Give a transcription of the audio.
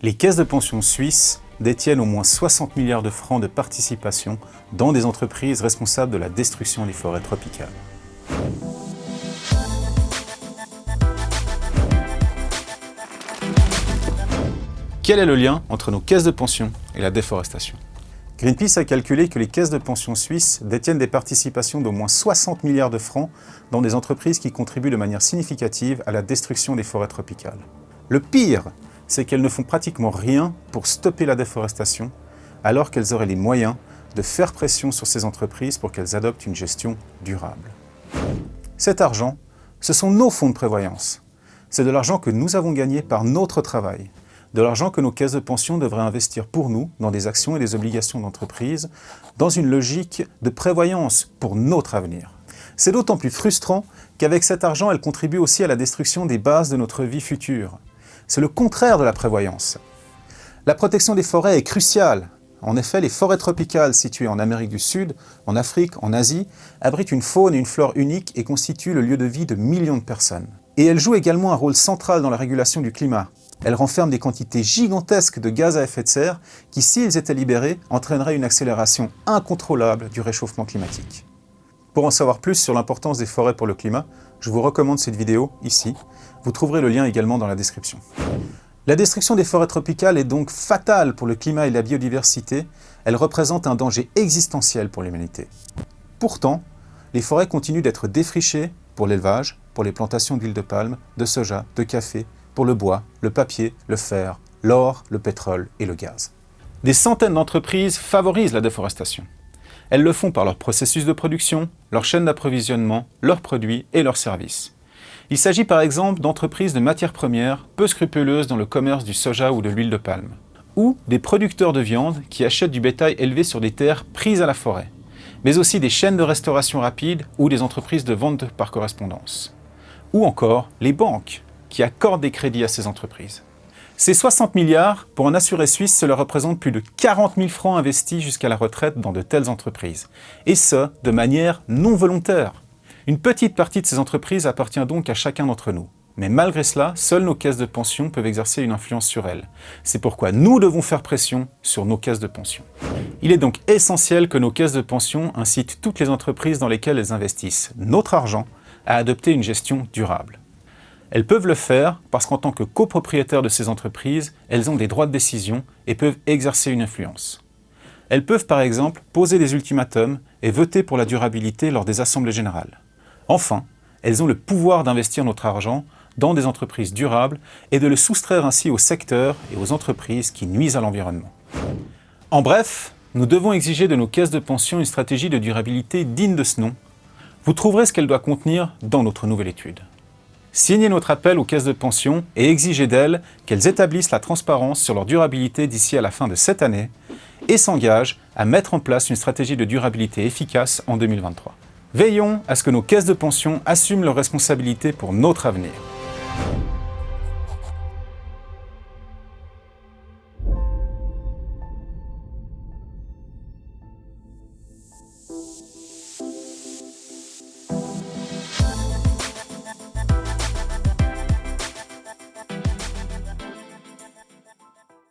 Les caisses de pension suisses détiennent au moins 60 milliards de francs de participation dans des entreprises responsables de la destruction des forêts tropicales. Quel est le lien entre nos caisses de pension et la déforestation? Greenpeace a calculé que les caisses de pension suisses détiennent des participations d'au moins 60 milliards de francs dans des entreprises qui contribuent de manière significative à la destruction des forêts tropicales. Le pire, c'est qu'elles ne font pratiquement rien pour stopper la déforestation, alors qu'elles auraient les moyens de faire pression sur ces entreprises pour qu'elles adoptent une gestion durable. Cet argent, ce sont nos fonds de prévoyance. C'est de l'argent que nous avons gagné par notre travail, de l'argent que nos caisses de pension devraient investir pour nous dans des actions et des obligations d'entreprise, dans une logique de prévoyance pour notre avenir. C'est d'autant plus frustrant qu'avec cet argent, elles contribuent aussi à la destruction des bases de notre vie future. C'est le contraire de la prévoyance. La protection des forêts est cruciale. En effet, les forêts tropicales situées en Amérique du Sud, en Afrique, en Asie, abritent une faune et une flore uniques et constituent le lieu de vie de millions de personnes. Et elles jouent également un rôle central dans la régulation du climat. Elles renferment des quantités gigantesques de gaz à effet de serre qui, s'ils étaient libérés, entraîneraient une accélération incontrôlable du réchauffement climatique. Pour en savoir plus sur l'importance des forêts pour le climat, je vous recommande cette vidéo ici. Vous trouverez le lien également dans la description. La destruction des forêts tropicales est donc fatale pour le climat et la biodiversité. Elle représente un danger existentiel pour l'humanité. Pourtant, les forêts continuent d'être défrichées pour l'élevage, pour les plantations d'huile de palme, de soja, de café, pour le bois, le papier, le fer, l'or, le pétrole et le gaz. Des centaines d'entreprises favorisent la déforestation. Elles le font par leur processus de production, leur chaîne d'approvisionnement, leurs produits et leurs services. Il s'agit par exemple d'entreprises de matières premières peu scrupuleuses dans le commerce du soja ou de l'huile de palme, ou des producteurs de viande qui achètent du bétail élevé sur des terres prises à la forêt, mais aussi des chaînes de restauration rapide ou des entreprises de vente par correspondance. Ou encore les banques qui accordent des crédits à ces entreprises. Ces 60 milliards, pour un assuré suisse, cela représente plus de 40 000 francs investis jusqu'à la retraite dans de telles entreprises. Et ce, de manière non volontaire. Une petite partie de ces entreprises appartient donc à chacun d'entre nous. Mais malgré cela, seules nos caisses de pension peuvent exercer une influence sur elles. C'est pourquoi nous devons faire pression sur nos caisses de pension. Il est donc essentiel que nos caisses de pension incitent toutes les entreprises dans lesquelles elles investissent notre argent à adopter une gestion durable. Elles peuvent le faire parce qu'en tant que copropriétaires de ces entreprises, elles ont des droits de décision et peuvent exercer une influence. Elles peuvent par exemple poser des ultimatums et voter pour la durabilité lors des assemblées générales. Enfin, elles ont le pouvoir d'investir notre argent dans des entreprises durables et de le soustraire ainsi aux secteurs et aux entreprises qui nuisent à l'environnement. En bref, nous devons exiger de nos caisses de pension une stratégie de durabilité digne de ce nom. Vous trouverez ce qu'elle doit contenir dans notre nouvelle étude. Signez notre appel aux caisses de pension et exigez d'elles qu'elles établissent la transparence sur leur durabilité d'ici à la fin de cette année et s'engagent à mettre en place une stratégie de durabilité efficace en 2023. Veillons à ce que nos caisses de pension assument leurs responsabilités pour notre avenir.